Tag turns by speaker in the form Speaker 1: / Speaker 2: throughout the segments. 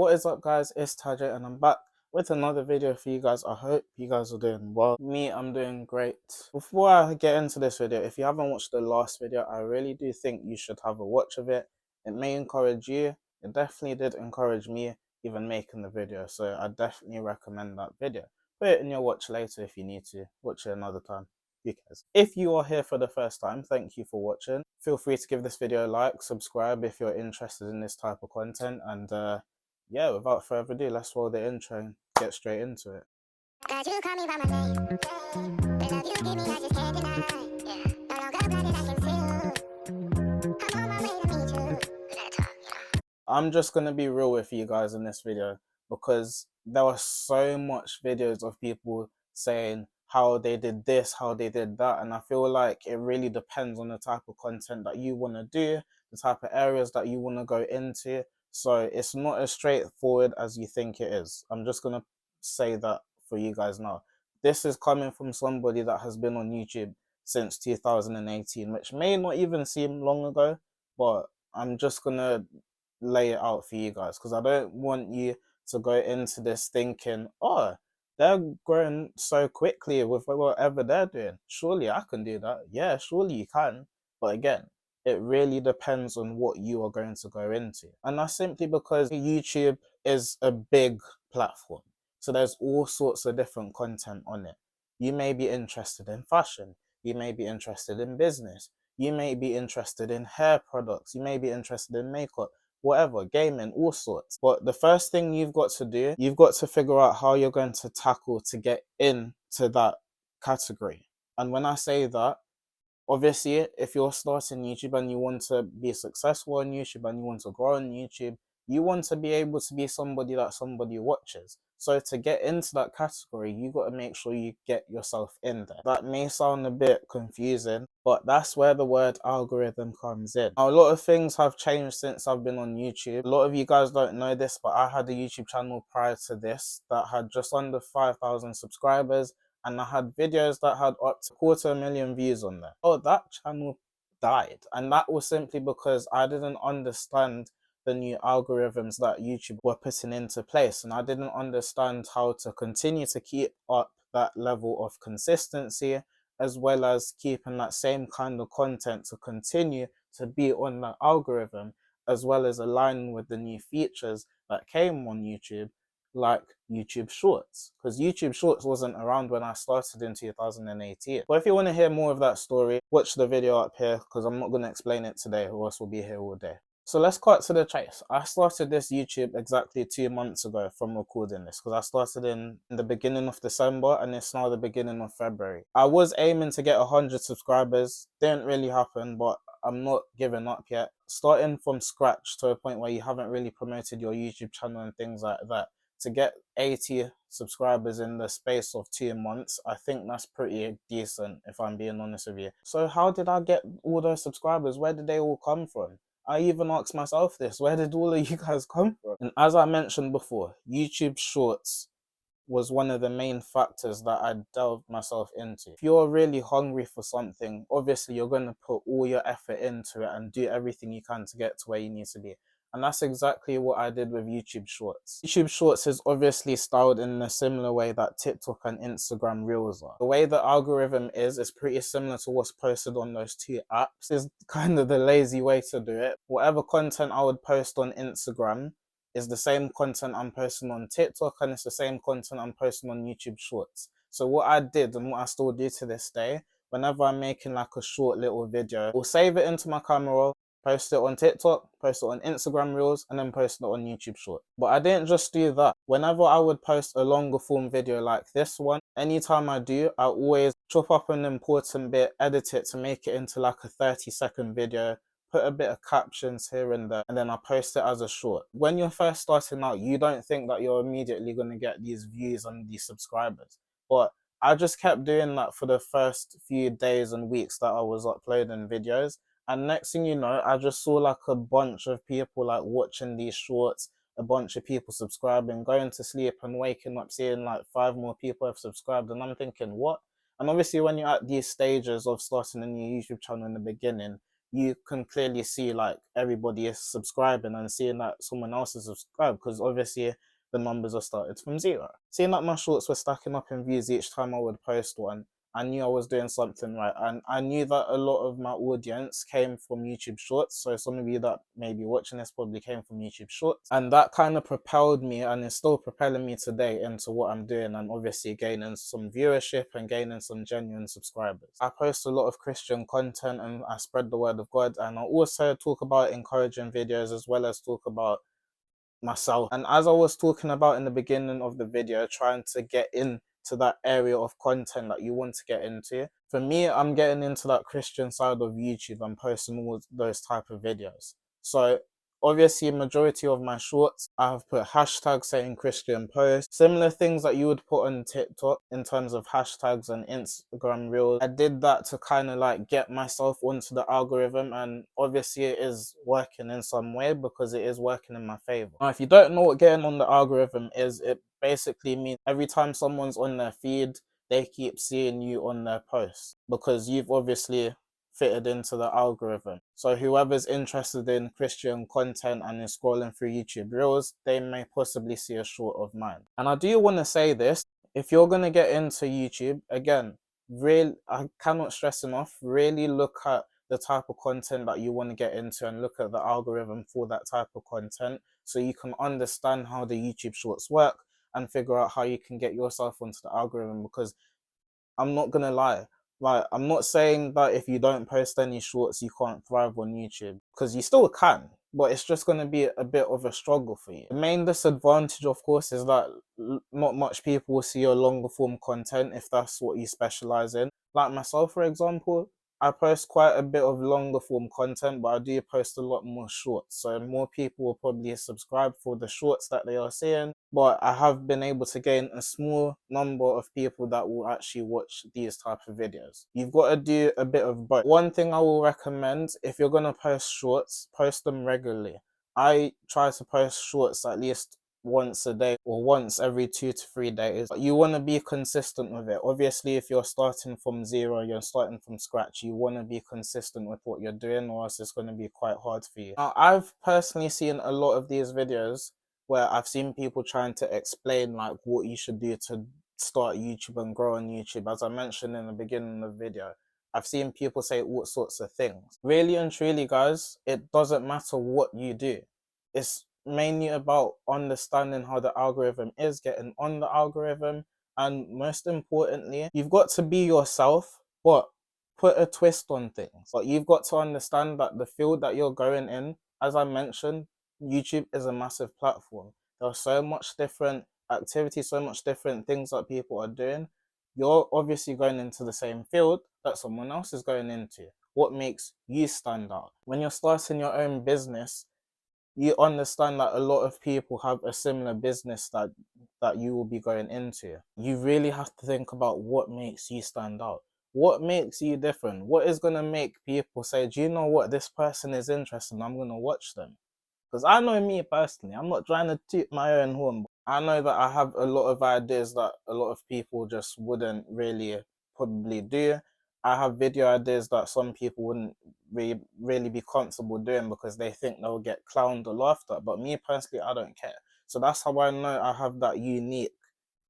Speaker 1: What is up, guys? It's Tajay and I'm back with another video for you guys. I hope you guys are doing well. Me, I'm doing great. Before I get into this video, if you haven't watched the last video, I really do think you should have a watch of it. It may encourage you. It definitely did encourage me even making the video, so I definitely recommend that video. Put it in your watch later if you need to. Watch it another time. Who cares? If you are here for the first time, thank you for watching. Feel free to give this video a like, subscribe if you're interested in this type of content, and yeah, without further ado, let's roll the intro and get straight into it. I'm just going to be real with you guys in this video because there were so much videos of people saying how they did this, how they did that, and I feel like it really depends on the type of content that you want to do, the type of areas that you want to go into. So it's not as straightforward as you think it is. I'm just going to say that for you guys now. This is coming from somebody that has been on YouTube since 2018, which may not even seem long ago, but I'm just going to lay it out for you guys because I don't want you to go into this thinking, oh, they're growing so quickly with whatever they're doing. Surely I can do that. Yeah, surely you can. But again, it really depends on what you are going to go into. And that's simply because YouTube is a big platform. So there's all sorts of different content on it. You may be interested in fashion. You may be interested in business. You may be interested in hair products. You may be interested in makeup, whatever, gaming, all sorts. But the first thing you've got to do, you've got to figure out how you're going to tackle to get into that category. And when I say that, obviously, if you're starting YouTube and you want to be successful on YouTube and you want to grow on YouTube, you want to be able to be somebody that somebody watches. So to get into that category, you got to make sure you get yourself in there. That may sound a bit confusing, but that's where the word algorithm comes in. Now, a lot of things have changed since I've been on YouTube. A lot of you guys don't know this, but I had a YouTube channel prior to this that had just under 5,000 subscribers, and I had videos that had up to 250,000 views on there. Oh, that channel died. And that was simply because I didn't understand the new algorithms that YouTube were putting into place. And I didn't understand how to continue to keep up that level of consistency, as well as keeping that same kind of content to continue to be on that algorithm, as well as aligning with the new features that came on YouTube, like YouTube Shorts, because YouTube Shorts wasn't around when I started in 2018. But if you want to hear more of that story, watch the video up here because I'm not going to explain it today or else we'll be here all day. So let's cut to the chase. I started this YouTube exactly 2 months ago from recording this because I started in the beginning of December and it's now the beginning of February. I was aiming to get 100 subscribers. Didn't really happen, but I'm not giving up yet. Starting from scratch to a point where you haven't really promoted your YouTube channel and things like that, to get 80 subscribers in the space of 2 months, I think that's pretty decent if I'm being honest with you. So how did I get all those subscribers? Where did they all come from? I even asked myself this, where did all of you guys come from? And as I mentioned before, YouTube Shorts was one of the main factors that I delved myself into. If you're really hungry for something, obviously you're going to put all your effort into it and do everything you can to get to where you need to be. And that's exactly what I did with YouTube Shorts. YouTube Shorts is obviously styled in a similar way that TikTok and Instagram Reels are. The way the algorithm is pretty similar to what's posted on those two apps. Is kind of the lazy way to do it. Whatever content I would post on Instagram is the same content I'm posting on TikTok, and it's the same content I'm posting on YouTube Shorts. So what I did and what I still do to this day, whenever I'm making like a short little video, I'll save it into my camera roll, post it on TikTok, post it on Instagram Reels, and then post it on YouTube Short. But I didn't just do that. Whenever I would post a longer form video like this one, anytime I do, I always chop up an important bit, edit it to make it into like a 30-second video, put a bit of captions here and there, and then I post it as a short. When you're first starting out, you don't think that you're immediately going to get these views and these subscribers. But I just kept doing that for the first few days and weeks that I was uploading videos. And next thing you know, I just saw like a bunch of people like watching these shorts, a bunch of people subscribing, going to sleep and waking up seeing like 5 more people have subscribed. And I'm thinking, what? And obviously when you're at these stages of starting a new YouTube channel in the beginning, you can clearly see like everybody is subscribing and seeing that someone else is subscribed, because obviously the numbers are started from zero. Seeing that my shorts were stacking up in views each time I would post one, I knew I was doing something right. And I knew that a lot of my audience came from YouTube Shorts. So some of you that may be watching this probably came from YouTube Shorts. And that kind of propelled me, and is still propelling me today, into what I'm doing, and obviously gaining some viewership and gaining some genuine subscribers. I post a lot of Christian content and I spread the word of God. And I also talk about encouraging videos, as well as talk about myself. And as I was talking about in the beginning of the video, trying to get into that area of content that you want to get into, for me, I'm getting into that Christian side of YouTube and posting all those type of videos. So obviously, majority of my shorts, I have put hashtags saying Christian post, similar things that you would put on TikTok in terms of hashtags and Instagram reels. I did that to kind of like get myself onto the algorithm, and obviously it is working in some way, because it is working in my favor. Now, if you don't know what getting on the algorithm is, it basically means every time someone's on their feed, they keep seeing you on their posts, because you've obviously fitted into the algorithm. So whoever's interested in Christian content and is scrolling through YouTube Reels, they may possibly see a short of mine. And I do want to say this, if you're going to get into YouTube, again, I cannot stress enough, really look at the type of content that you want to get into and look at the algorithm for that type of content, so you can understand how the YouTube Shorts work and figure out how you can get yourself onto the algorithm. Because I'm not gonna lie, like, I'm not saying that if you don't post any shorts you can't thrive on YouTube, because you still can, but it's just gonna be a bit of a struggle for you. The main disadvantage, of course, is that not much people will see your longer form content if that's what you specialize in. Like myself, for example, I post quite a bit of longer form content, but I do post a lot more shorts. So more people will probably subscribe for the shorts that they are seeing, but I have been able to gain a small number of people that will actually watch these type of videos. You've got to do a bit of both. One thing I will recommend, if you're going to post shorts, post them regularly. I try to post shorts at least once a day or once every 2 to 3 days. But you want to be consistent with it. Obviously, if you're starting from zero, you're starting from scratch, you want to be consistent with what you're doing, or else it's going to be quite hard for you. Now, I've personally seen a lot of these videos where I've seen people trying to explain like what you should do to start YouTube and grow on YouTube. As I mentioned in the beginning of the video, I've seen people say all sorts of things. Really and truly, guys, it doesn't matter what you do. It's mainly about understanding how the algorithm is, getting on the algorithm, and most importantly, you've got to be yourself, but put a twist on things. But you've got to understand that the field that you're going in, as I mentioned, YouTube is a massive platform. There are so much different activities, so much different things that people are doing. You're obviously going into the same field that someone else is going into. What makes you stand out? When you're starting your own business, you understand that a lot of people have a similar business that you will be going into. You really have to think about what makes you stand out. What makes you different? What is going to make people say, do you know what, this person is interesting, I'm going to watch them? Because I know me personally, I'm not trying to toot my own horn, but I know that I have a lot of ideas that a lot of people just wouldn't really probably do. I have video ideas that some people wouldn't really be comfortable doing, because they think they'll get clowned or laughed at. But me personally, I don't care. So that's how I know I have that unique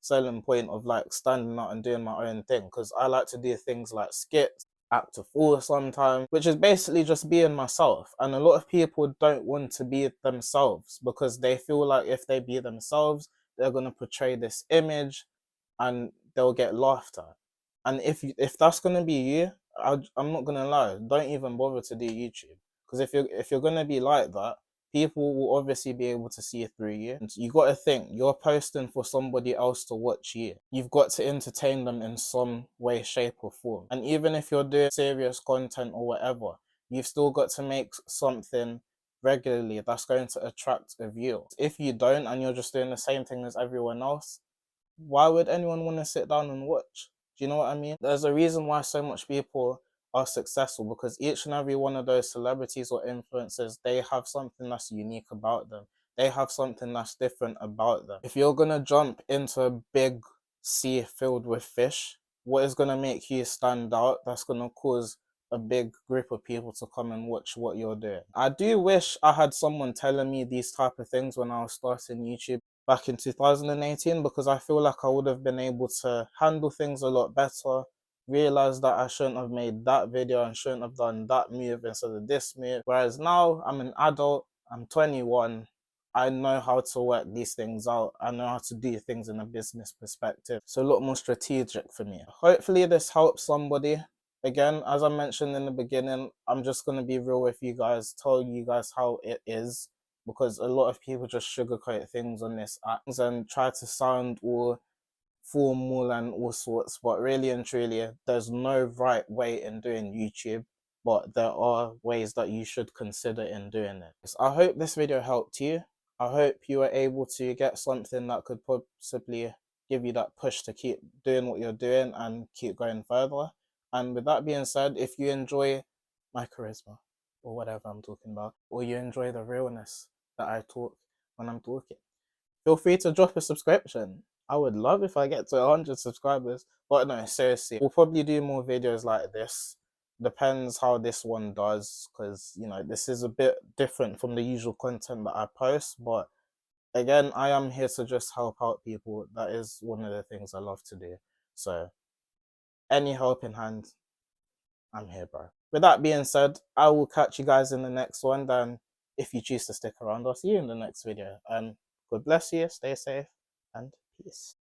Speaker 1: selling point of like standing out and doing my own thing, because I like to do things like skits, act to fool sometimes, which is basically just being myself. And a lot of people don't want to be themselves, because they feel like if they be themselves, they're going to portray this image and they'll get laughed at. And if that's going to be you, I'm not going to lie, don't even bother to do YouTube. Because if you're going to be like that, people will obviously be able to see through you. And you got to think, you're posting for somebody else to watch you. You've got to entertain them in some way, shape or form. And even if you're doing serious content or whatever, you've still got to make something regularly that's going to attract a viewer. If you don't, and you're just doing the same thing as everyone else, why would anyone want to sit down and watch? Do you know what I mean? There's a reason why so much people are successful, because each and every one of those celebrities or influencers, they have something that's unique about them. They have something that's different about them. If you're going to jump into a big sea filled with fish, what is going to make you stand out, that's going to cause a big group of people to come and watch what you're doing. I do wish I had someone telling me these type of things when I was starting YouTube back in 2018, because I feel like I would have been able to handle things a lot better, realize that I shouldn't have made that video and shouldn't have done that move instead of this move. Whereas now I'm an adult, I'm 21, I know how to work these things out. I know how to do things in a business perspective. So a lot more strategic for me. Hopefully this helps somebody. Again, as I mentioned in the beginning, I'm just going to be real with you guys, tell you guys how it is, because a lot of people just sugarcoat things on this app and try to sound all formal and all sorts, but really and truly, there's no right way in doing YouTube, but there are ways that you should consider in doing it. So I hope this video helped you. I hope you were able to get something that could possibly give you that push to keep doing what you're doing and keep going further. And with that being said, if you enjoy my charisma or whatever I'm talking about, or you enjoy the realness that I talk when I'm talking, feel free to drop a subscription. I would love if I get to 100 subscribers. But no, seriously, we'll probably do more videos like this. Depends how this one does, because, you know, this is a bit different from the usual content that I post. But again, I am here to just help out people. That is one of the things I love to do. So any helping hand, I'm here, bro. With that being said, I will catch you guys in the next one. Then if you choose to stick around, I'll see you in the next video. And God bless you, stay safe, and peace.